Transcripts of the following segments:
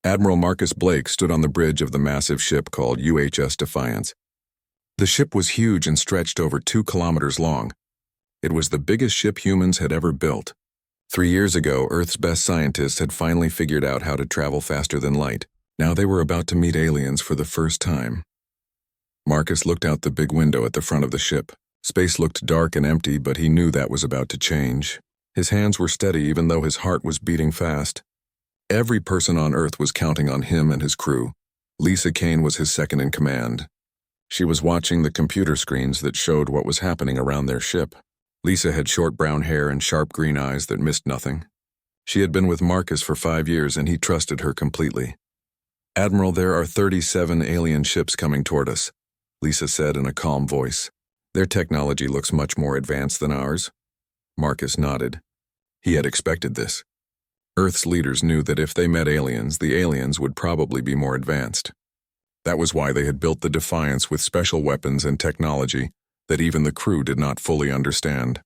Admiral Marcus Blake stood on the bridge of the massive ship called UHS Defiance. The ship was huge and stretched over 2 kilometers long. It was the biggest ship humans had ever built. 3 years ago, Earth's best scientists had finally figured out how to travel faster than light. Now they were about to meet aliens for the first time. Marcus looked out the big window at the front of the ship. Space looked dark and empty, but he knew that was about to change. His hands were steady even though his heart was beating fast. Every person on Earth was counting on him and his crew. Lisa Kane was his second in command. She was watching the computer screens that showed what was happening around their ship. Lisa had short brown hair and sharp green eyes that missed nothing. She had been with Marcus for 5 years and he trusted her completely. "Admiral, there are 37 alien ships coming toward us," Lisa said in a calm voice. "Their technology looks much more advanced than ours." Marcus nodded. He had expected this. Earth's leaders knew that if they met aliens, the aliens would probably be more advanced. That was why they had built the Defiance with special weapons and technology that even the crew did not fully understand.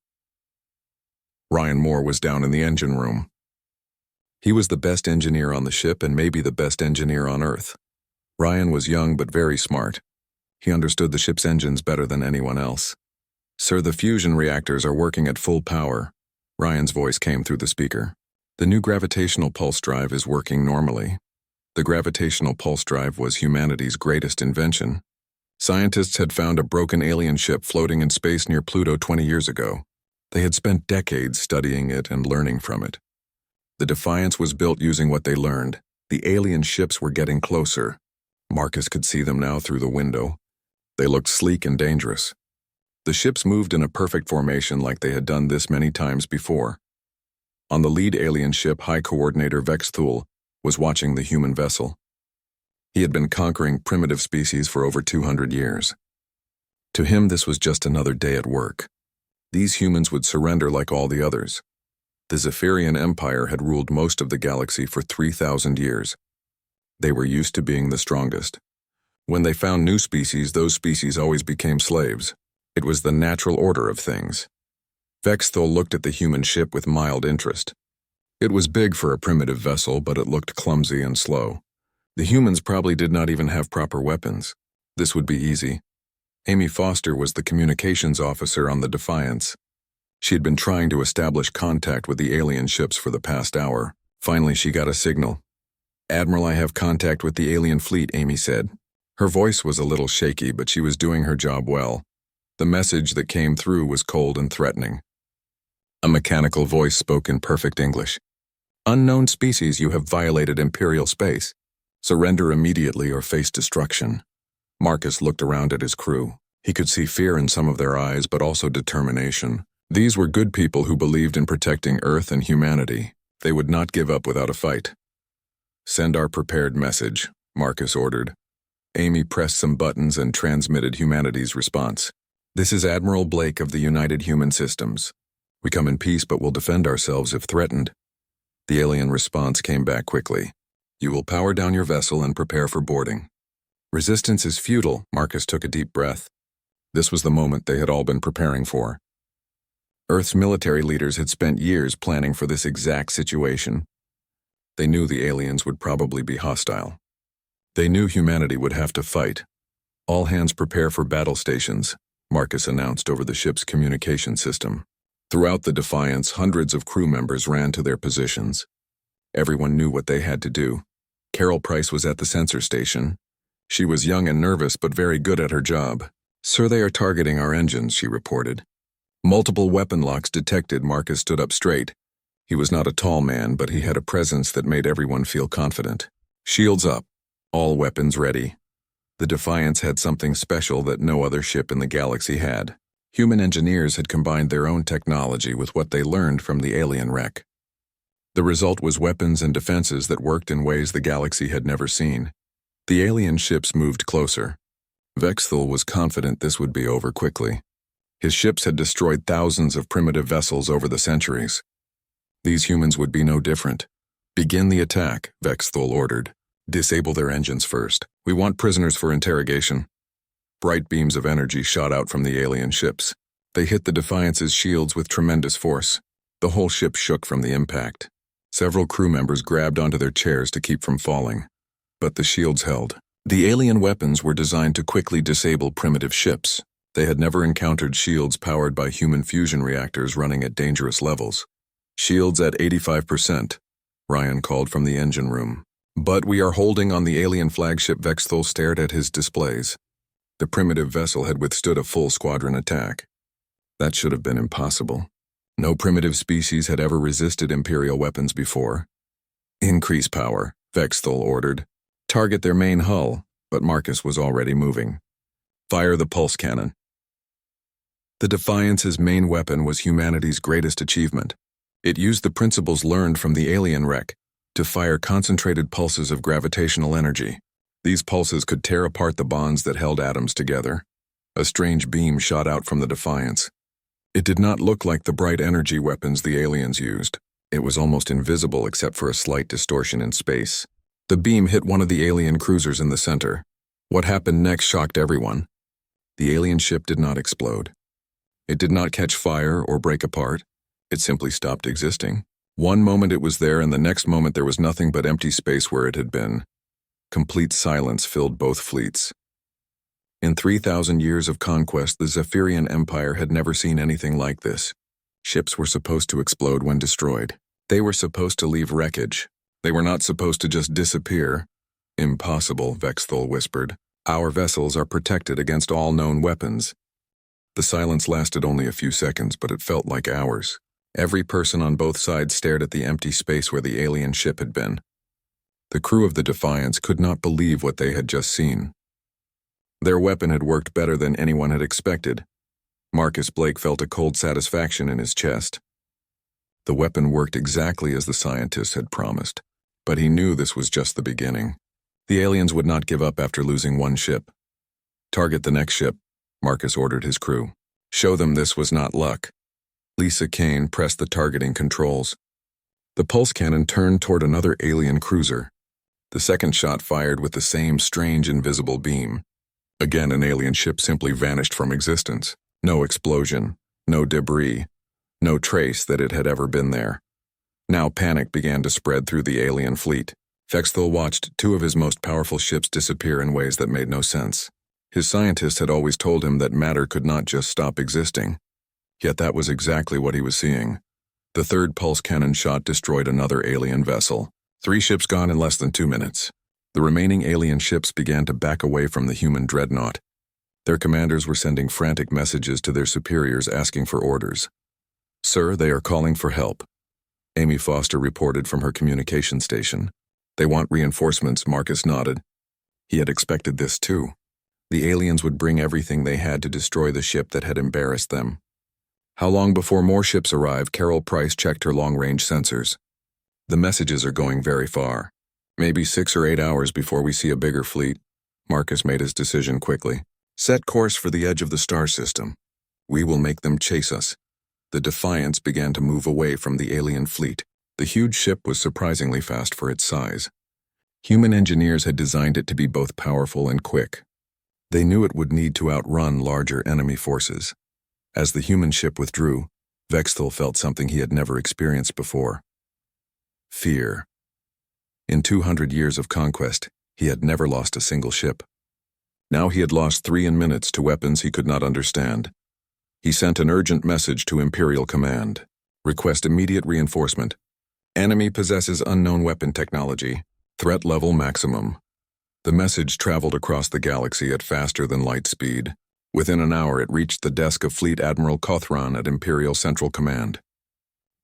Ryan Moore was down in the engine room. He was the best engineer on the ship and maybe the best engineer on Earth. Ryan was young but very smart. He understood the ship's engines better than anyone else. "Sir, the fusion reactors are working at full power." Ryan's voice came through the speaker. "The new gravitational pulse drive is working normally." The gravitational pulse drive was humanity's greatest invention. Scientists had found a broken alien ship floating in space near Pluto 20 years ago. They had spent decades studying it and learning from it. The Defiance was built using what they learned. The alien ships were getting closer. Marcus could see them now through the window. They looked sleek and dangerous. The ships moved in a perfect formation like they had done this many times before. On the lead alien ship, High Coordinator Vex Thule was watching the human vessel. He had been conquering primitive species for over 200 years. To him, this was just another day at work. These humans would surrender like all the others. The Zephyrian Empire had ruled most of the galaxy for 3,000 years. They were used to being the strongest. When they found new species, those species always became slaves. It was the natural order of things. Vex Thule looked at the human ship with mild interest. It was big for a primitive vessel, but it looked clumsy and slow. The humans probably did not even have proper weapons. This would be easy. Amy Foster was the communications officer on the Defiance. She had been trying to establish contact with the alien ships for the past hour. Finally, she got a signal. "Admiral, I have contact with the alien fleet," Amy said. Her voice was a little shaky, but she was doing her job well. The message that came through was cold and threatening. A mechanical voice spoke in perfect English. "Unknown species, you have violated Imperial space. Surrender immediately or face destruction." Marcus looked around at his crew. He could see fear in some of their eyes, but also determination. These were good people who believed in protecting Earth and humanity. They would not give up without a fight. "Send our prepared message," Marcus ordered. Amy pressed some buttons and transmitted humanity's response. "This is Admiral Blake of the United Human Systems. We come in peace but will defend ourselves if threatened." The alien response came back quickly. "You will power down your vessel and prepare for boarding." "Resistance is futile," Marcus took a deep breath. This was the moment they had all been preparing for. Earth's military leaders had spent years planning for this exact situation. They knew the aliens would probably be hostile. They knew humanity would have to fight. "All hands prepare for battle stations," Marcus announced over the ship's communication system. Throughout the Defiance, hundreds of crew members ran to their positions. Everyone knew what they had to do. Carol Price was at the sensor station. She was young and nervous but very good at her job. "Sir, they are targeting our engines," she reported. Multiple weapon locks detected. Marcus stood up straight. He was not a tall man, but he had a presence that made everyone feel confident. "Shields up. All weapons ready." The Defiance had something special that no other ship in the galaxy had. Human engineers had combined their own technology with what they learned from the alien wreck. The result was weapons and defenses that worked in ways the galaxy had never seen. The alien ships moved closer. Vex Thule was confident this would be over quickly. His ships had destroyed thousands of primitive vessels over the centuries. These humans would be no different. "Begin the attack," Vex Thule ordered. "Disable their engines first. We want prisoners for interrogation." Bright beams of energy shot out from the alien ships. They hit the Defiance's shields with tremendous force. The whole ship shook from the impact. Several crew members grabbed onto their chairs to keep from falling, but the shields held. The alien weapons were designed to quickly disable primitive ships. They had never encountered shields powered by human fusion reactors running at dangerous levels. "Shields at 85%, Ryan called from the engine room. "But we are holding on." The alien flagship Vexthul stared at his displays. The primitive vessel had withstood a full squadron attack. That should have been impossible. No primitive species had ever resisted Imperial weapons before. "Increase power," Vexthul ordered. "Target their main hull," but Marcus was already moving. "Fire the pulse cannon." The Defiance's main weapon was humanity's greatest achievement. It used the principles learned from the alien wreck to fire concentrated pulses of gravitational energy. These pulses could tear apart the bonds that held atoms together. A strange beam shot out from the Defiance. It did not look like the bright energy weapons the aliens used. It was almost invisible except for a slight distortion in space. The beam hit one of the alien cruisers in the center. What happened next shocked everyone. The alien ship did not explode. It did not catch fire or break apart. It simply stopped existing. One moment it was there, and the next moment there was nothing but empty space where it had been. Complete silence filled both fleets. In 3,000 years of conquest, the Zephyrian Empire had never seen anything like this. Ships were supposed to explode when destroyed. They were supposed to leave wreckage. They were not supposed to just disappear. "Impossible," Vexthul whispered. "Our vessels are protected against all known weapons." The silence lasted only a few seconds, but it felt like hours. Every person on both sides stared at the empty space where the alien ship had been. The crew of the Defiance could not believe what they had just seen. Their weapon had worked better than anyone had expected. Marcus Blake felt a cold satisfaction in his chest. The weapon worked exactly as the scientists had promised, but he knew this was just the beginning. The aliens would not give up after losing one ship. "Target the next ship," Marcus ordered his crew. "Show them this was not luck." Lisa Kane pressed the targeting controls. The pulse cannon turned toward another alien cruiser. The second shot fired with the same strange invisible beam. Again, an alien ship simply vanished from existence. No explosion, no debris, no trace that it had ever been there. Now panic began to spread through the alien fleet. Vexthul watched two of his most powerful ships disappear in ways that made no sense. His scientists had always told him that matter could not just stop existing. Yet that was exactly what he was seeing. The third pulse cannon shot destroyed another alien vessel. 3 ships gone in less than 2 minutes. The remaining alien ships began to back away from the human Dreadnought. Their commanders were sending frantic messages to their superiors asking for orders. "Sir, they are calling for help," Amy Foster reported from her communication station. "They want reinforcements," Marcus nodded. He had expected this too. The aliens would bring everything they had to destroy the ship that had embarrassed them. "How long before more ships arrive?" Carol Price checked her long-range sensors. "The messages are going very far. Maybe 6 or 8 hours before we see a bigger fleet." Marcus made his decision quickly. "Set course for the edge of the star system. We will make them chase us." The Defiance began to move away from the alien fleet. The huge ship was surprisingly fast for its size. Human engineers had designed it to be both powerful and quick. They knew it would need to outrun larger enemy forces. As the human ship withdrew, Vexthul felt something he had never experienced before. Fear. In 200 years of conquest, he had never lost a single ship. Now he had lost 3 in minutes to weapons he could not understand. He sent an urgent message to Imperial Command. "Request immediate reinforcement. Enemy possesses unknown weapon technology. Threat level maximum." The message traveled across the galaxy at faster than light speed. Within an hour it reached the desk of Fleet Admiral Kothran at Imperial Central Command.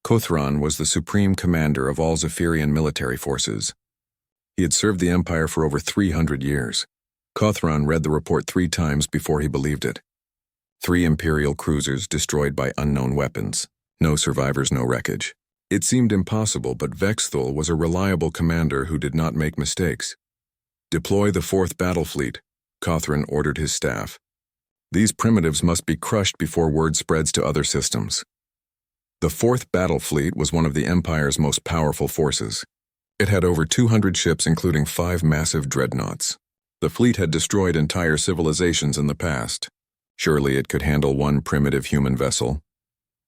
Kothran was the supreme commander of all Zephyrian military forces. He had served the Empire for over 300 years. Kothran read the report 3 times before he believed it. 3 Imperial cruisers destroyed by unknown weapons. No survivors, no wreckage. It seemed impossible, but Vexthul was a reliable commander who did not make mistakes. "Deploy the 4th Battle Fleet," Kothran ordered his staff. "These primitives must be crushed before word spreads to other systems." The 4th Battle Fleet was one of the Empire's most powerful forces. It had over 200 ships, including 5 massive dreadnoughts. The fleet had destroyed entire civilizations in the past. Surely it could handle one primitive human vessel.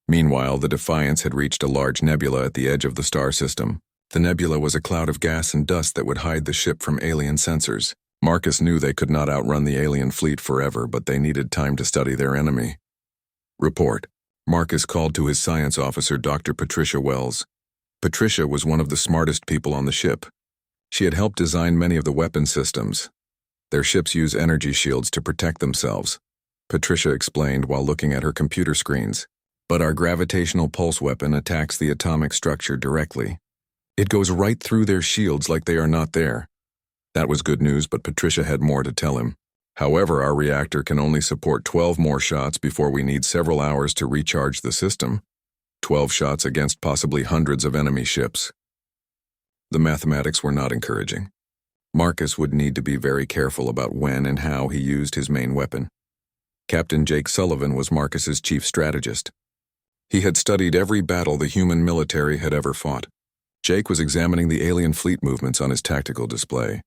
Meanwhile, the Defiance had reached a large nebula at the edge of the star system. The nebula was a cloud of gas and dust that would hide the ship from alien sensors. Marcus knew they could not outrun the alien fleet forever, but they needed time to study their enemy. Report. Marcus called to his science officer, Dr. Patricia Wells. Patricia was one of the smartest people on the ship. She had helped design many of the weapon systems. Their ships use energy shields to protect themselves, Patricia explained while looking at her computer screens. But our gravitational pulse weapon attacks the atomic structure directly. It goes right through their shields like they are not there. That was good news, but Patricia had more to tell him. However, our reactor can only support 12 more shots before we need several hours to recharge the system. 12 shots against possibly hundreds of enemy ships. The mathematics were not encouraging. Marcus would need to be very careful about when and how he used his main weapon. Captain Jake Sullivan was Marcus's chief strategist. He had studied every battle the human military had ever fought. Jake was examining the alien fleet movements on his tactical display.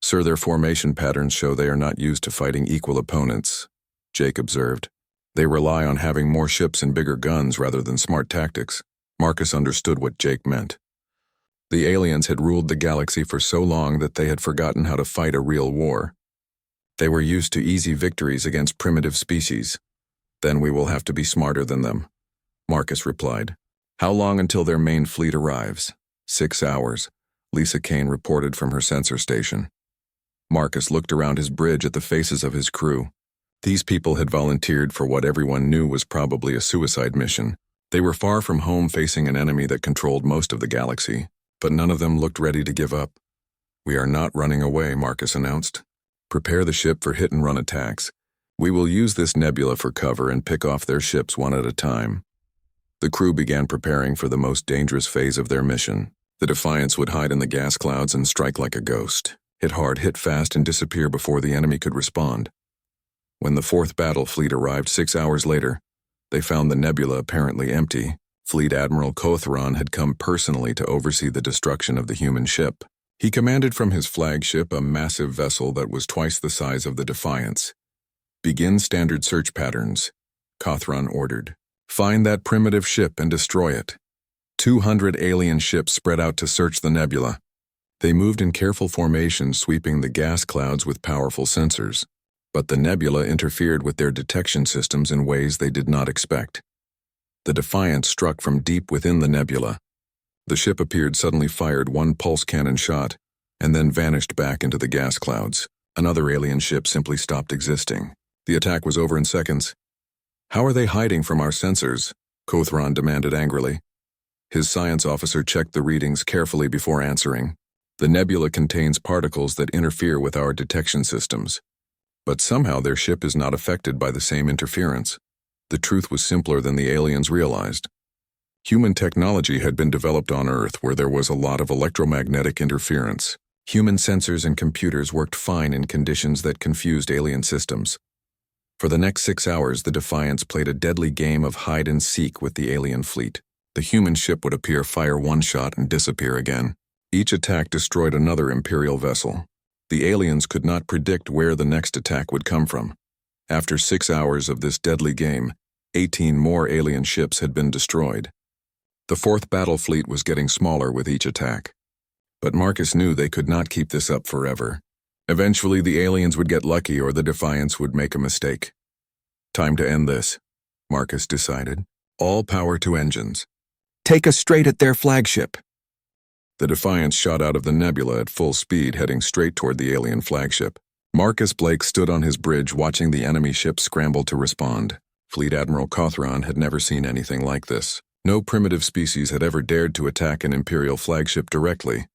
"Sir, their formation patterns show they are not used to fighting equal opponents," Jake observed. "They rely on having more ships and bigger guns rather than smart tactics." Marcus understood what Jake meant. The aliens had ruled the galaxy for so long that they had forgotten how to fight a real war. They were used to easy victories against primitive species. "Then we will have to be smarter than them," Marcus replied. "How long until their main fleet arrives?" 6 hours, Lisa Kane reported from her sensor station. Marcus looked around his bridge at the faces of his crew. These people had volunteered for what everyone knew was probably a suicide mission. They were far from home, facing an enemy that controlled most of the galaxy, but none of them looked ready to give up. "We are not running away," Marcus announced. "Prepare the ship for hit-and-run attacks. We will use this nebula for cover and pick off their ships one at a time." The crew began preparing for the most dangerous phase of their mission. The Defiance would hide in the gas clouds and strike like a ghost. Hit hard, hit fast, and disappear before the enemy could respond. When the 4th battle fleet arrived 6 hours later, they found the nebula apparently empty. Fleet Admiral Kothron had come personally to oversee the destruction of the human ship. He commanded from his flagship a massive vessel that was twice the size of the Defiance. "Begin standard search patterns," Kothron ordered. "Find that primitive ship and destroy it." 200 alien ships spread out to search the nebula. They moved in careful formation, sweeping the gas clouds with powerful sensors. But the nebula interfered with their detection systems in ways they did not expect. The Defiance struck from deep within the nebula. The ship appeared suddenly, fired one pulse cannon shot, and then vanished back into the gas clouds. Another alien ship simply stopped existing. The attack was over in seconds. "How are they hiding from our sensors?" Kothron demanded angrily. His science officer checked the readings carefully before answering. "The nebula contains particles that interfere with our detection systems. But somehow their ship is not affected by the same interference." The truth was simpler than the aliens realized. Human technology had been developed on Earth, where there was a lot of electromagnetic interference. Human sensors and computers worked fine in conditions that confused alien systems. For the next 6 hours, the Defiance played a deadly game of hide-and-seek with the alien fleet. The human ship would appear, fire one shot, and disappear again. Each attack destroyed another Imperial vessel. The aliens could not predict where the next attack would come from. After 6 hours of this deadly game, 18 more alien ships had been destroyed. The 4th battle fleet was getting smaller with each attack. But Marcus knew they could not keep this up forever. Eventually, the aliens would get lucky, or the Defiance would make a mistake. "Time to end this," Marcus decided. "All power to engines. Take us straight at their flagship." The Defiance shot out of the nebula at full speed, heading straight toward the alien flagship. Marcus Blake stood on his bridge watching the enemy ship scramble to respond. Fleet Admiral Kothron had never seen anything like this. No primitive species had ever dared to attack an Imperial flagship directly.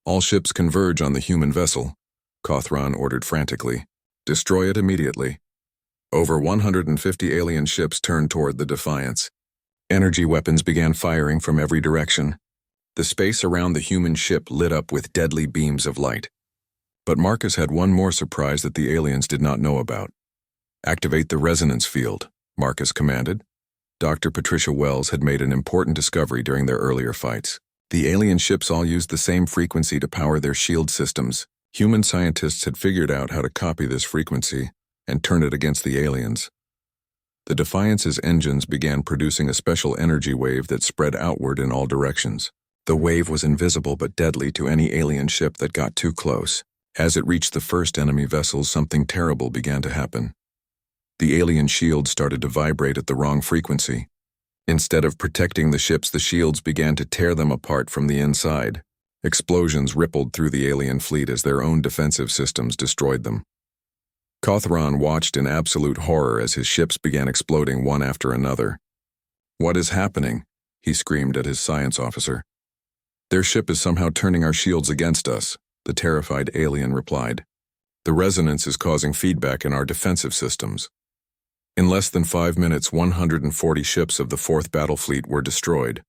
"All ships converge on the human vessel," Kothron ordered frantically. "Destroy it immediately." Over 150 alien ships turned toward the Defiance. Energy weapons began firing from every direction. The space around the human ship lit up with deadly beams of light. But Marcus had one more surprise that the aliens did not know about. "Activate the resonance field," Marcus commanded. Dr. Patricia Wells had made an important discovery during their earlier fights. The alien ships all used the same frequency to power their shield systems. Human scientists had figured out how to copy this frequency and turn it against the aliens. The Defiance's engines began producing a special energy wave that spread outward in all directions. The wave was invisible but deadly to any alien ship that got too close. As it reached the first enemy vessels, something terrible began to happen. The alien shields started to vibrate at the wrong frequency. Instead of protecting the ships, the shields began to tear them apart from the inside. Explosions rippled through the alien fleet as their own defensive systems destroyed them. Kothron watched in absolute horror as his ships began exploding one after another. "What is happening?" he screamed at his science officer. "Their ship is somehow turning our shields against us," the terrified alien replied. "The resonance is causing feedback in our defensive systems." In less than 5 minutes, 140 ships of the 4th Battle Fleet were destroyed.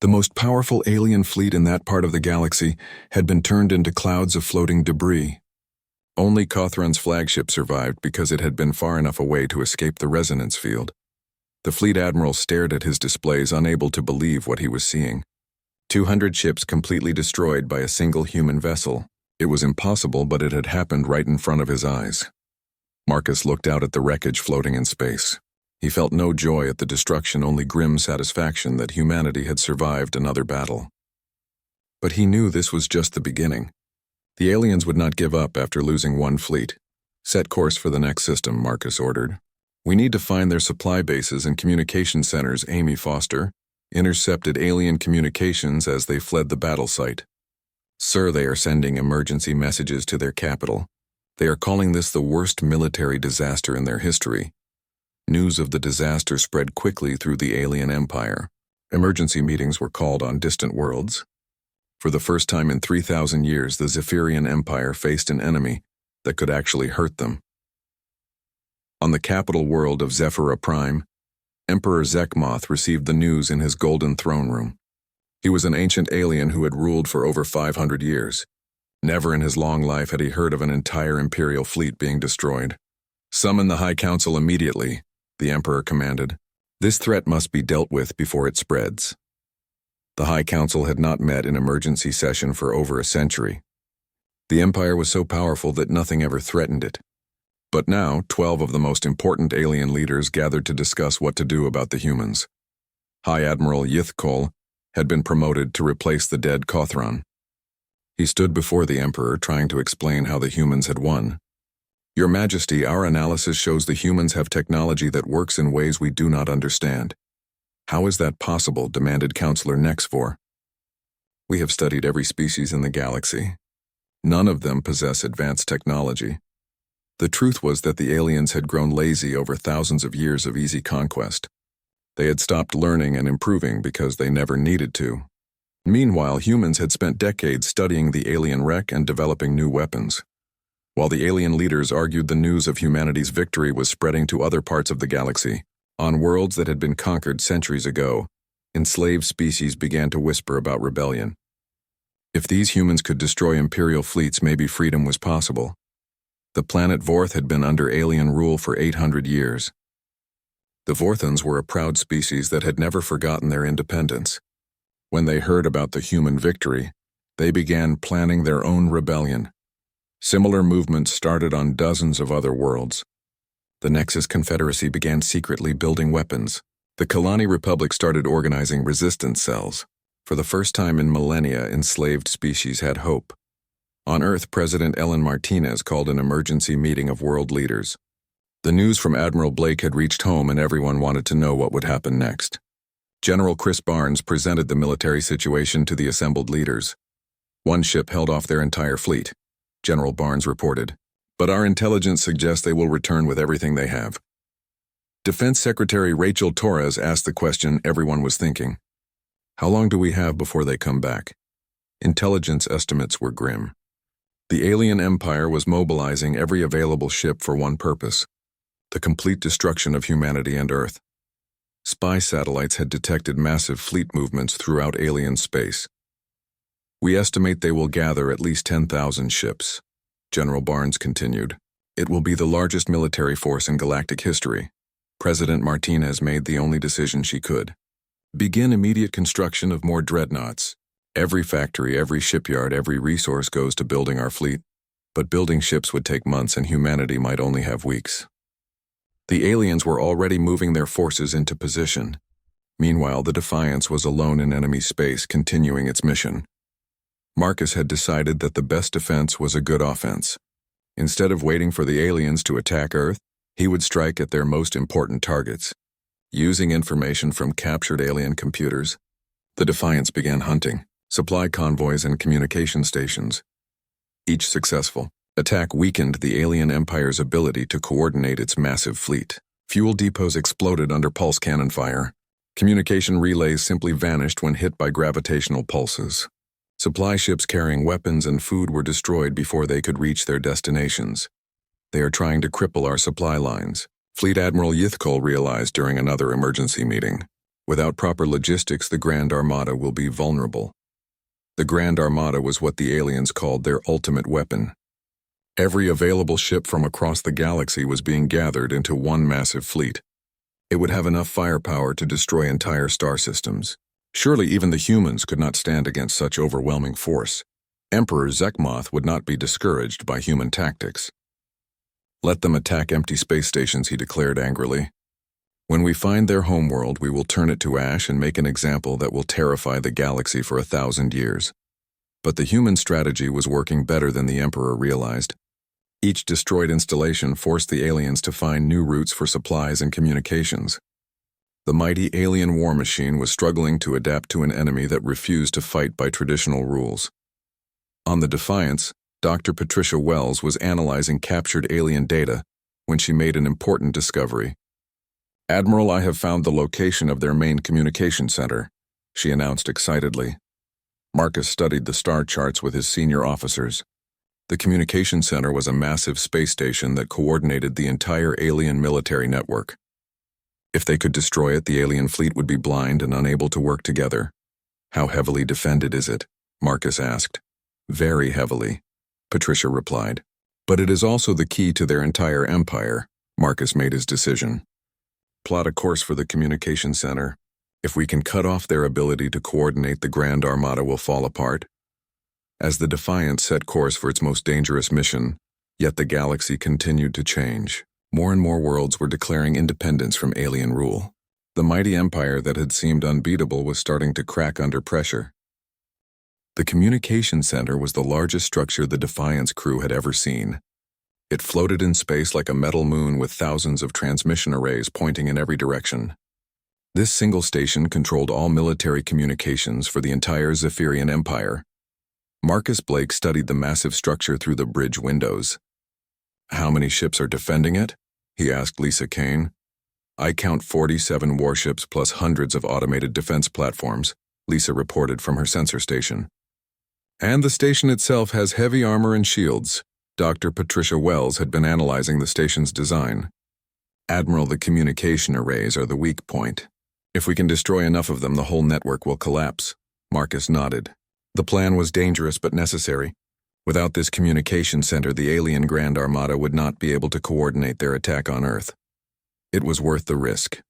The most powerful alien fleet in that part of the galaxy had been turned into clouds of floating debris. Only Kothron's flagship survived because it had been far enough away to escape the resonance field. The fleet admiral stared at his displays, unable to believe what he was seeing. 200 ships completely destroyed by a single human vessel. It was impossible, but it had happened right in front of his eyes. Marcus looked out at the wreckage floating in space. He felt no joy at the destruction, only grim satisfaction that humanity had survived another battle. But he knew this was just the beginning. The aliens would not give up after losing one fleet. "Set course for the next system," Marcus ordered. "We need to find their supply bases and communication centers." Amy Foster intercepted alien communications as they fled the battle site. "Sir, they are sending emergency messages to their capital. They are calling this the worst military disaster in their history." News of the disaster spread quickly through the alien empire. Emergency meetings were called on distant worlds. For the first time in 3,000 years, the Zephyrian Empire faced an enemy that could actually hurt them. On the capital world of Zephyra Prime, Emperor Zekmoth received the news in his golden throne room. He was an ancient alien who had ruled for over 500 years. Never in his long life had he heard of an entire imperial fleet being destroyed. "Summon the High Council immediately," the Emperor commanded. "This threat must be dealt with before it spreads." The High Council had not met in emergency session for over a century. The Empire was so powerful that nothing ever threatened it. But now, 12 of the most important alien leaders gathered to discuss what to do about the humans. High Admiral Yithkol had been promoted to replace the dead Kothron. He stood before the Emperor, trying to explain how the humans had won. "Your Majesty, our analysis shows the humans have technology that works in ways we do not understand." "How is that possible?" demanded Counselor Nexvor. "We have studied every species in the galaxy. None of them possess advanced technology." The truth was that the aliens had grown lazy over thousands of years of easy conquest. They had stopped learning and improving because they never needed to. Meanwhile, humans had spent decades studying the alien wreck and developing new weapons. While the alien leaders argued the news of humanity's victory was spreading to other parts of the galaxy, on worlds that had been conquered centuries ago, enslaved species began to whisper about rebellion. If these humans could destroy imperial fleets, maybe freedom was possible. The planet Vorth had been under alien rule for 800 years. The Vorthans were a proud species that had never forgotten their independence. When they heard about the human victory, they began planning their own rebellion. Similar movements started on dozens of other worlds. The Nexus Confederacy began secretly building weapons. The Kalani Republic started organizing resistance cells. For the first time in millennia, enslaved species had hope. On Earth, President Ellen Martinez called an emergency meeting of world leaders. The news from Admiral Blake had reached home, and everyone wanted to know what would happen next. General Chris Barnes presented the military situation to the assembled leaders. "One ship held off their entire fleet," General Barnes reported. "But our intelligence suggests they will return with everything they have." Defense Secretary Rachel Torres asked the question everyone was thinking. "How long do we have before they come back?" Intelligence estimates were grim. The alien empire was mobilizing every available ship for one purpose: the complete destruction of humanity and Earth. Spy satellites had detected massive fleet movements throughout alien space. "We estimate they will gather at least 10,000 ships," General Barnes continued. "It will be the largest military force in galactic history." President Martinez made the only decision she could. "Begin immediate construction of more dreadnoughts. Every factory, every shipyard, every resource goes to building our fleet. But building ships would take months, and humanity might only have weeks." The aliens were already moving their forces into position. Meanwhile, the Defiance was alone in enemy space, continuing its mission. Marcus had decided that the best defense was a good offense. Instead of waiting for the aliens to attack Earth, he would strike at their most important targets. Using information from captured alien computers, the Defiance began hunting supply convoys and communication stations. Each successful attack weakened the alien empire's ability to coordinate its massive fleet. Fuel depots exploded under pulse cannon fire. Communication relays simply vanished when hit by gravitational pulses. Supply ships carrying weapons and food were destroyed before they could reach their destinations. They are trying to cripple our supply lines, Fleet Admiral Yithkol realized during another emergency meeting. Without proper logistics, the Grand Armada will be vulnerable. The Grand Armada was what the aliens called their ultimate weapon. Every available ship from across the galaxy was being gathered into one massive fleet. It would have enough firepower to destroy entire star systems. Surely even the humans could not stand against such overwhelming force. Emperor Zekmoth would not be discouraged by human tactics. "Let them attack empty space stations," he declared angrily. "When we find their homeworld, we will turn it to ash and make an example that will terrify the galaxy for 1,000 years. But the human strategy was working better than the Emperor realized. Each destroyed installation forced the aliens to find new routes for supplies and communications. The mighty alien war machine was struggling to adapt to an enemy that refused to fight by traditional rules. On the Defiance, Dr. Patricia Wells was analyzing captured alien data when she made an important discovery. "Admiral, I have found the location of their main communication center," she announced excitedly. Marcus studied the star charts with his senior officers. The communication center was a massive space station that coordinated the entire alien military network. If they could destroy it, the alien fleet would be blind and unable to work together. "How heavily defended is it?" Marcus asked. "Very heavily," Patricia replied. "But it is also the key to their entire empire." Marcus made his decision. "Plot a course for the communication center. If we can cut off their ability to coordinate, the Grand Armada will fall apart." As the Defiance set course for its most dangerous mission, yet the galaxy continued to change. More and more worlds were declaring independence from alien rule. The mighty empire that had seemed unbeatable was starting to crack under pressure. The communication center was the largest structure the Defiance crew had ever seen. It floated in space like a metal moon with thousands of transmission arrays pointing in every direction. This single station controlled all military communications for the entire Zephyrian Empire. Marcus Blake studied the massive structure through the bridge windows. "How many ships are defending it?" he asked Lisa Kane. "I count 47 warships plus hundreds of automated defense platforms," Lisa reported from her sensor station. "And the station itself has heavy armor and shields." Dr. Patricia Wells had been analyzing the station's design. "Admiral, the communication arrays are the weak point. If we can destroy enough of them, the whole network will collapse." Marcus nodded. The plan was dangerous but necessary. Without this communication center, the alien Grand Armada would not be able to coordinate their attack on Earth. It was worth the risk.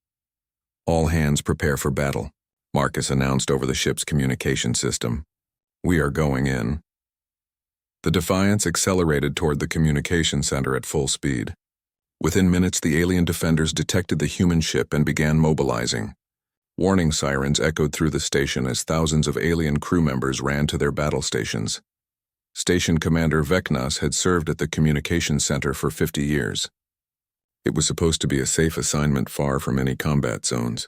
"All hands prepare for battle," Marcus announced over the ship's communication system. "We are going in." The Defiance accelerated toward the communication center at full speed. Within minutes, the alien defenders detected the human ship and began mobilizing. Warning sirens echoed through the station as thousands of alien crew members ran to their battle stations. Station Commander Vecnas had served at the communication center for 50 years. It was supposed to be a safe assignment far from any combat zones.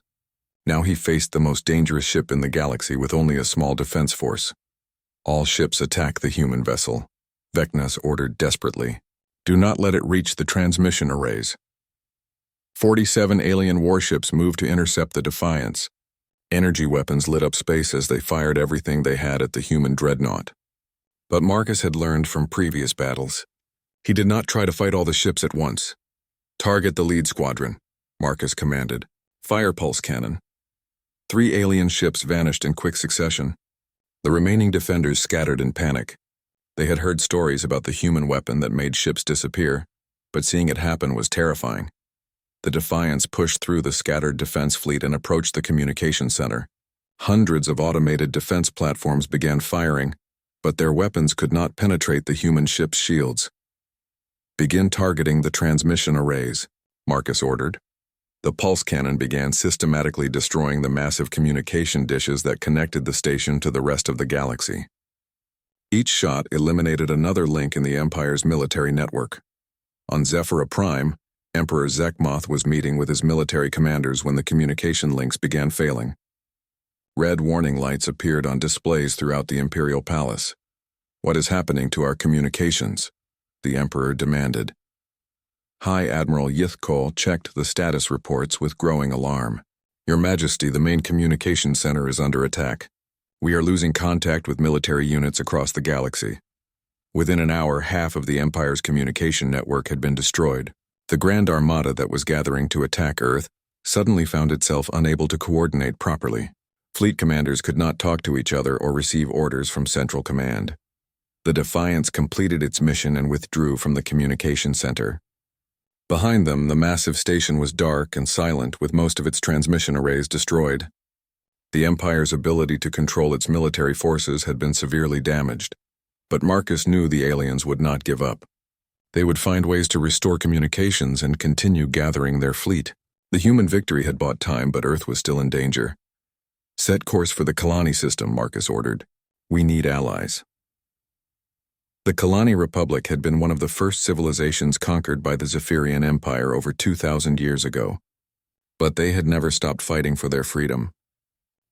Now he faced the most dangerous ship in the galaxy with only a small defense force. "All ships attack the human vessel," Vecnas ordered desperately. "Do not let it reach the transmission arrays." 47 alien warships moved to intercept the Defiance. Energy weapons lit up space as they fired everything they had at the human Dreadnought. But Marcus had learned from previous battles. He did not try to fight all the ships at once. "Target the lead squadron," Marcus commanded. "Fire pulse cannon." 3 alien ships vanished in quick succession. The remaining defenders scattered in panic. They had heard stories about the human weapon that made ships disappear, but seeing it happen was terrifying. The Defiance pushed through the scattered defense fleet and approached the communication center. Hundreds of automated defense platforms began firing, but their weapons could not penetrate the human ship's shields. "Begin targeting the transmission arrays," Marcus ordered. The pulse cannon began systematically destroying the massive communication dishes that connected the station to the rest of the galaxy. Each shot eliminated another link in the Empire's military network. On Zephyra Prime, Emperor Zekmoth was meeting with his military commanders when the communication links began failing. Red warning lights appeared on displays throughout the Imperial Palace. "What is happening to our communications?" the Emperor demanded. High Admiral Yithkol checked the status reports with growing alarm. "Your Majesty, the main communication center is under attack. We are losing contact with military units across the galaxy." Within an hour, half of the Empire's communication network had been destroyed. The Grand Armada that was gathering to attack Earth suddenly found itself unable to coordinate properly. Fleet commanders could not talk to each other or receive orders from Central Command. The Defiance completed its mission and withdrew from the communication center. Behind them, the massive station was dark and silent, with most of its transmission arrays destroyed. The Empire's ability to control its military forces had been severely damaged, but Marcus knew the aliens would not give up. They would find ways to restore communications and continue gathering their fleet. The human victory had bought time, but Earth was still in danger. "Set course for the Kalani system," Marcus ordered. "We need allies." The Kalani Republic had been one of the first civilizations conquered by the Zephyrian Empire over 2,000 years ago. But they had never stopped fighting for their freedom.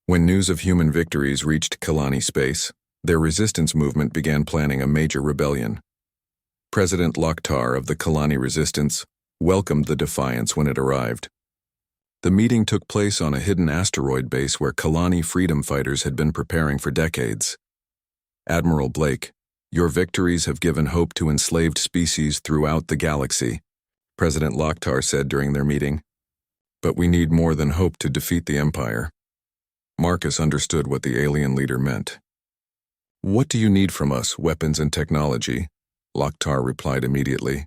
When news of human victories reached Kalani space, their resistance movement began planning a major rebellion. President Loktar of the Kalani Resistance welcomed the Defiance when it arrived. The meeting took place on a hidden asteroid base where Kalani freedom fighters had been preparing for decades. "Admiral Blake, your victories have given hope to enslaved species throughout the galaxy," President Loktar said during their meeting. "But we need more than hope to defeat the Empire." Marcus understood what the alien leader meant. "What do you need from us, weapons and technology?" Loktar replied immediately.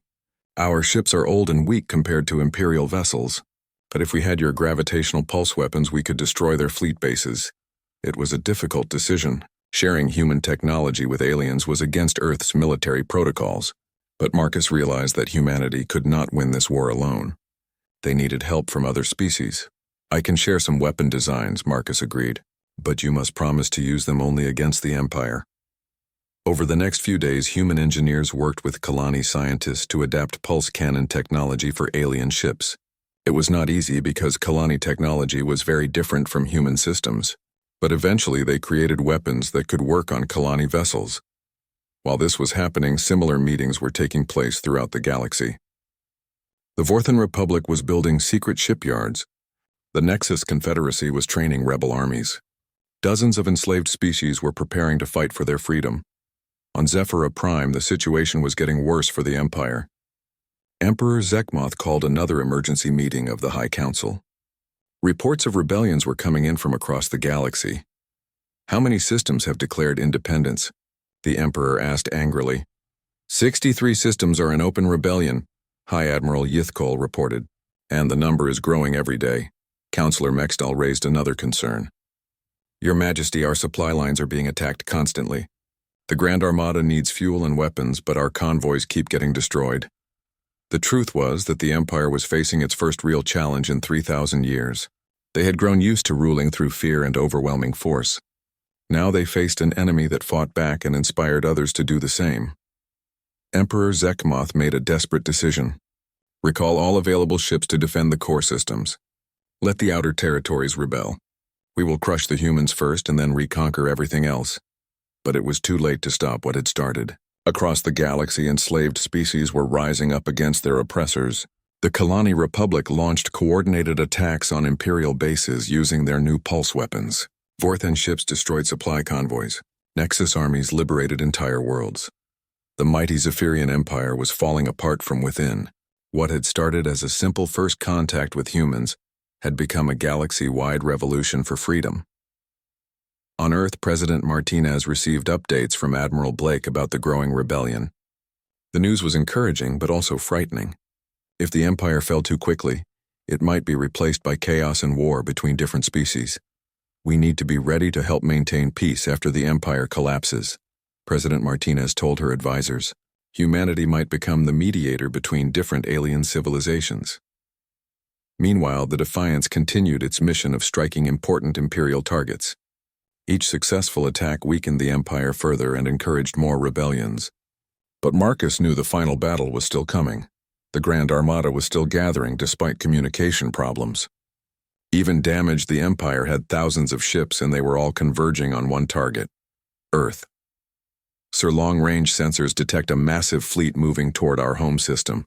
"Our ships are old and weak compared to Imperial vessels, but if we had your gravitational pulse weapons, we could destroy their fleet bases." It was a difficult decision. Sharing human technology with aliens was against Earth's military protocols, but Marcus realized that humanity could not win this war alone. They needed help from other species. "I can share some weapon designs," Marcus agreed, "but you must promise to use them only against the Empire." Over the next few days, human engineers worked with Kalani scientists to adapt pulse cannon technology for alien ships. It was not easy because Kalani technology was very different from human systems, but eventually they created weapons that could work on Kalani vessels. While this was happening, similar meetings were taking place throughout the galaxy. The Vorthan Republic was building secret shipyards. The Nexus Confederacy was training rebel armies. Dozens of enslaved species were preparing to fight for their freedom. On Zephyra Prime, the situation was getting worse for the Empire. Emperor Zekmoth called another emergency meeting of the High Council. Reports of rebellions were coming in from across the galaxy. "How many systems have declared independence?" the Emperor asked angrily. 63 systems are in open rebellion," High Admiral Yithkol reported, "and the number is growing every day." Counselor Mexdal raised another concern. "Your Majesty, our supply lines are being attacked constantly. The Grand Armada needs fuel and weapons, but our convoys keep getting destroyed." The truth was that the Empire was facing its first real challenge in 3,000 years. They had grown used to ruling through fear and overwhelming force. Now they faced an enemy that fought back and inspired others to do the same. Emperor Zekmoth made a desperate decision. "Recall all available ships to defend the core systems. Let the outer territories rebel. We will crush the humans first and then reconquer everything else." But it was too late to stop what had started. Across the galaxy, enslaved species were rising up against their oppressors. The Kalani Republic launched coordinated attacks on Imperial bases using their new pulse weapons. Vorthan ships destroyed supply convoys. Nexus armies liberated entire worlds. The mighty Zephyrian Empire was falling apart from within. What had started as a simple first contact with humans had become a galaxy-wide revolution for freedom. On Earth, President Martinez received updates from Admiral Blake about the growing rebellion. The news was encouraging, but also frightening. If the Empire fell too quickly, it might be replaced by chaos and war between different species. "We need to be ready to help maintain peace after the Empire collapses," President Martinez told her advisors. "Humanity might become the mediator between different alien civilizations." Meanwhile, the Defiance continued its mission of striking important Imperial targets. Each successful attack weakened the Empire further and encouraged more rebellions. But Marcus knew the final battle was still coming. The Grand Armada was still gathering despite communication problems. Even damaged, the Empire had thousands of ships and they were all converging on one target: Earth. Sir long-range sensors detect a massive fleet moving toward our home system.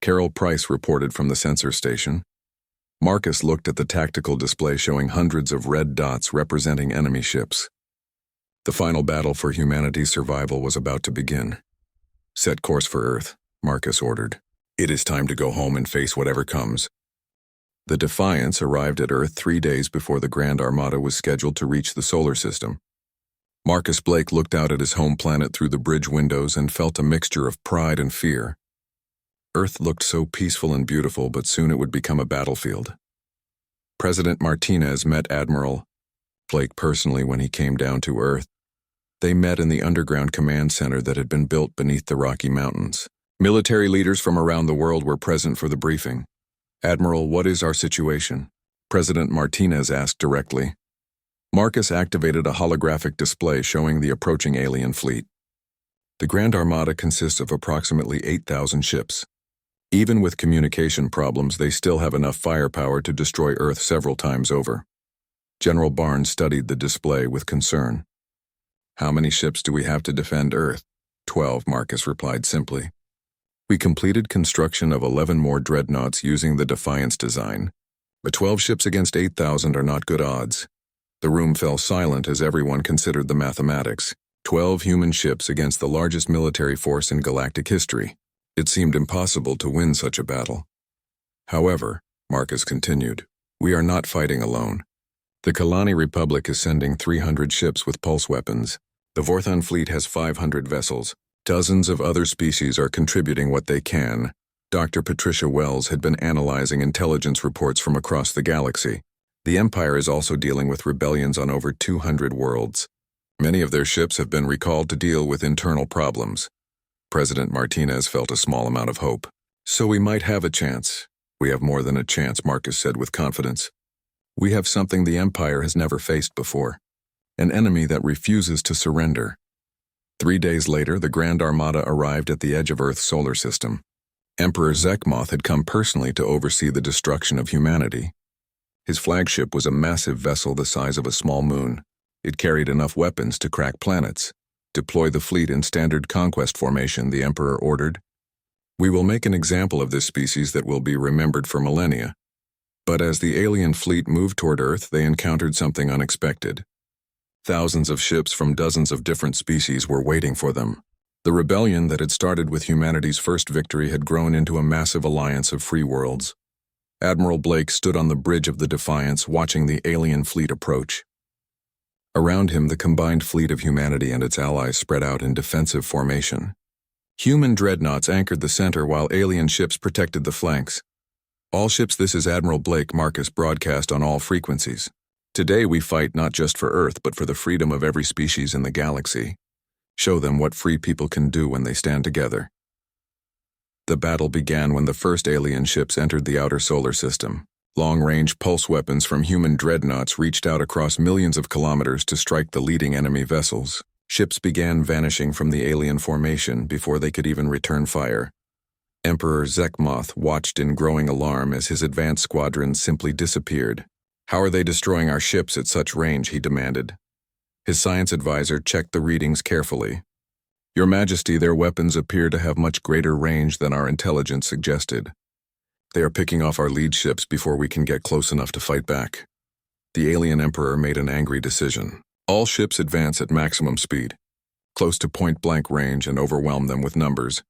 Carol Price reported from the sensor station. Marcus looked at the tactical display showing hundreds of red dots representing enemy ships. The final battle for humanity's survival was about to begin. Set course for Earth, Marcus ordered. It is time to go home and face whatever comes. The Defiance arrived at Earth 3 days before the Grand Armada was scheduled to reach the solar system. Marcus Blake looked out at his home planet through the bridge windows and felt a mixture of pride and fear. Earth looked so peaceful and beautiful, but soon it would become a battlefield. President Martinez met Admiral Blake personally when he came down to Earth. They met in the underground command center that had been built beneath the Rocky Mountains. Military leaders from around the world were present for the briefing. "Admiral, what is our situation?" President Martinez asked directly. Marcus activated a holographic display showing the approaching alien fleet. The Grand Armada consists of approximately 8,000 ships. Even with communication problems, they still have enough firepower to destroy Earth several times over. General Barnes studied the display with concern. "How many ships do we have to defend Earth?" 12, Marcus replied simply. "We completed construction of 11 more Dreadnoughts using the Defiance design. But 12 ships against 8,000 are not good odds." The room fell silent as everyone considered the mathematics. 12 human ships against the largest military force in galactic history. It seemed impossible to win such a battle. However, Marcus continued, "We are not fighting alone. The Kalani Republic is sending 300 ships with pulse weapons. The Vorthon fleet has 500 vessels. Dozens of other species are contributing what they can." Dr. Patricia Wells had been analyzing intelligence reports from across the galaxy. The Empire is also dealing with rebellions on over 200 worlds. Many of their ships have been recalled to deal with internal problems. President Martinez felt a small amount of hope. "So we might have a chance." "We have more than a chance," Marcus said with confidence. "We have something the Empire has never faced before. An enemy that refuses to surrender." 3 days later, the Grand Armada arrived at the edge of Earth's solar system. Emperor Zekmoth had come personally to oversee the destruction of humanity. His flagship was a massive vessel the size of a small moon. It carried enough weapons to crack planets. "Deploy the fleet in standard conquest formation," the Emperor ordered. "We will make an example of this species that will be remembered for millennia." But as the alien fleet moved toward Earth, they encountered something unexpected. Thousands of ships from dozens of different species were waiting for them. The rebellion that had started with humanity's first victory had grown into a massive alliance of free worlds. Admiral Blake stood on the bridge of the Defiance, watching the alien fleet approach. Around him, the combined fleet of humanity and its allies spread out in defensive formation. Human dreadnoughts anchored the center while alien ships protected the flanks. "All ships, this is Admiral Blake," Marcus broadcast on all frequencies. "Today we fight not just for Earth but for the freedom of every species in the galaxy. Show them what free people can do when they stand together." The battle began when the first alien ships entered the outer solar system. Long-range pulse weapons from human dreadnoughts reached out across millions of kilometers to strike the leading enemy vessels. Ships began vanishing from the alien formation before they could even return fire. Emperor Zekmoth watched in growing alarm as his advanced squadrons simply disappeared. "How are they destroying our ships at such range?" he demanded. His science advisor checked the readings carefully. "Your Majesty, their weapons appear to have much greater range than our intelligence suggested. They are picking off our lead ships before we can get close enough to fight back." The alien emperor made an angry decision. "All ships advance at maximum speed, close to point-blank range, and overwhelm them with numbers."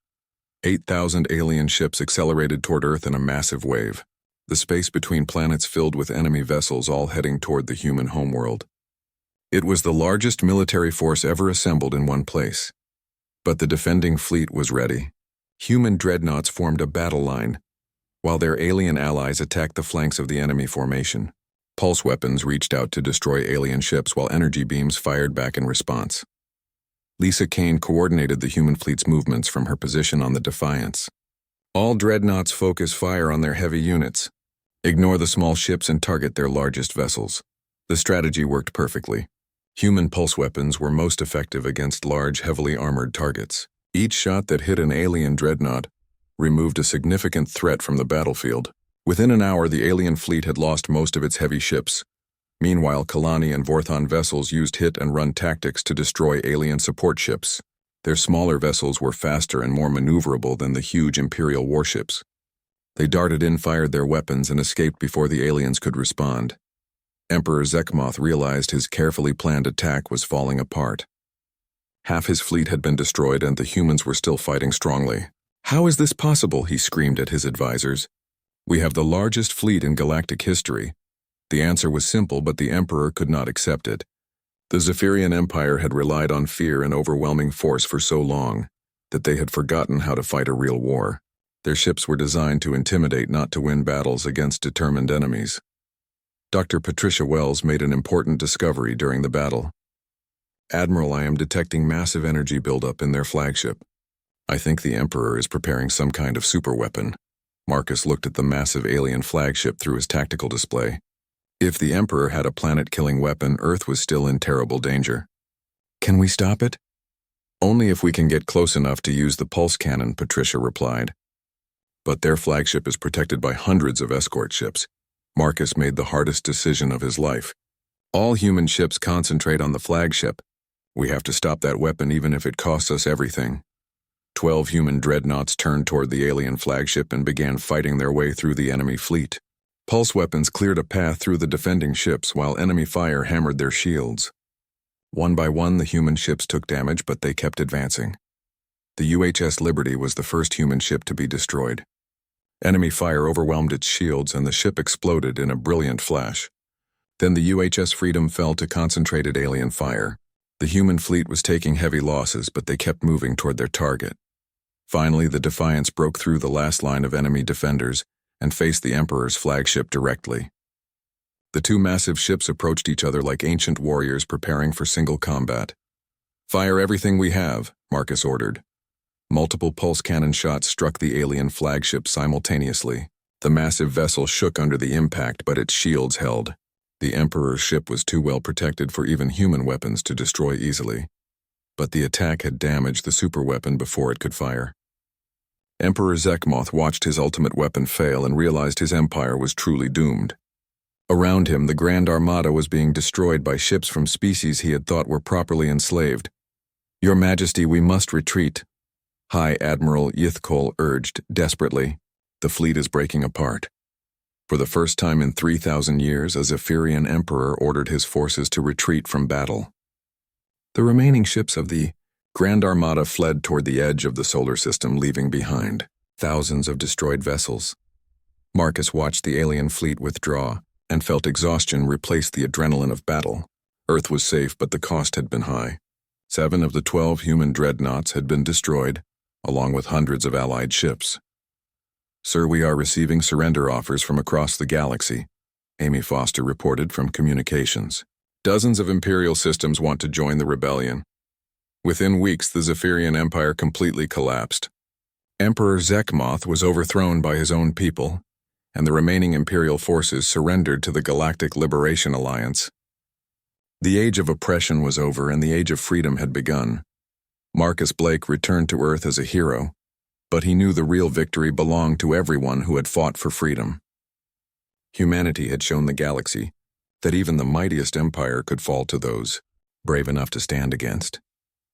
8,000 alien ships accelerated toward Earth in a massive wave. The space between planets filled with enemy vessels all heading toward the human homeworld. It was the largest military force ever assembled in one place. But the defending fleet was ready. Human dreadnoughts formed a battle line, while their alien allies attacked the flanks of the enemy formation. Pulse weapons reached out to destroy alien ships while energy beams fired back in response. Lisa Kane coordinated the human fleet's movements from her position on the Defiance. "All dreadnoughts focus fire on their heavy units. Ignore the small ships and target their largest vessels. The strategy worked perfectly. Human pulse weapons were most effective against large, heavily armored targets. Each shot that hit an alien dreadnought removed a significant threat from the battlefield. Within an hour, the alien fleet had lost most of its heavy ships. Meanwhile, Kalani and Vorthon vessels used hit-and-run tactics to destroy alien support ships. Their smaller vessels were faster and more maneuverable than the huge Imperial warships. They darted in, fired their weapons, and escaped before the aliens could respond. Emperor Zekmoth realized his carefully planned attack was falling apart. Half his fleet had been destroyed and the humans were still fighting strongly. "How is this possible?" he screamed at his advisors. "We have the largest fleet in galactic history." The answer was simple, but the Emperor could not accept it. The Zephyrian Empire had relied on fear and overwhelming force for so long that they had forgotten how to fight a real war. Their ships were designed to intimidate, not to win battles against determined enemies. Dr. Patricia Wells made an important discovery during the battle. "Admiral, I am detecting massive energy buildup in their flagship. I think the Emperor is preparing some kind of superweapon." Marcus looked at the massive alien flagship through his tactical display. If the Emperor had a planet-killing weapon, Earth was still in terrible danger. "Can we stop it?" "Only if we can get close enough to use the pulse cannon," Patricia replied. "But their flagship is protected by hundreds of escort ships." Marcus made the hardest decision of his life. "All human ships concentrate on the flagship. We have to stop that weapon even if it costs us everything." 12 human dreadnoughts turned toward the alien flagship and began fighting their way through the enemy fleet. Pulse weapons cleared a path through the defending ships while enemy fire hammered their shields. One by one, the human ships took damage, but they kept advancing. The UHS Liberty was the first human ship to be destroyed. Enemy fire overwhelmed its shields and the ship exploded in a brilliant flash. Then the UHS Freedom fell to concentrated alien fire. The human fleet was taking heavy losses, but they kept moving toward their target. Finally, the Defiance broke through the last line of enemy defenders and faced the Emperor's flagship directly. The two massive ships approached each other like ancient warriors preparing for single combat. "Fire everything we have," Marcus ordered. Multiple pulse cannon shots struck the alien flagship simultaneously. The massive vessel shook under the impact, but its shields held. The Emperor's ship was too well protected for even human weapons to destroy easily. But the attack had damaged the superweapon before it could fire. Emperor Zekmoth watched his ultimate weapon fail and realized his empire was truly doomed. Around him, the Grand Armada was being destroyed by ships from species he had thought were properly enslaved. "Your Majesty, we must retreat," High Admiral Yithkol urged desperately. "The fleet is breaking apart." For the first time in 3,000 years, a Zephyrian Emperor ordered his forces to retreat from battle. The remaining ships of the Grand Armada fled toward the edge of the solar system, leaving behind thousands of destroyed vessels. Marcus watched the alien fleet withdraw and felt exhaustion replace the adrenaline of battle. Earth was safe, but the cost had been high. 7 of the 12 human dreadnoughts had been destroyed, along with hundreds of allied ships. "Sir, we are receiving surrender offers from across the galaxy," Amy Foster reported from communications. "Dozens of Imperial systems want to join the rebellion." Within weeks, the Zephyrian Empire completely collapsed. Emperor Zekmoth was overthrown by his own people, and the remaining Imperial forces surrendered to the Galactic Liberation Alliance. The age of oppression was over and the age of freedom had begun. Marcus Blake returned to Earth as a hero, but he knew the real victory belonged to everyone who had fought for freedom. Humanity had shown the galaxy that even the mightiest empire could fall to those brave enough to stand against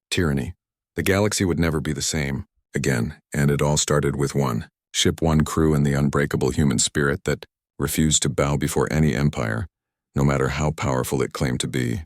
tyranny. The galaxy would never be the same again, and it all started with one ship, one crew, and the unbreakable human spirit that refused to bow before any empire, no matter how powerful it claimed to be.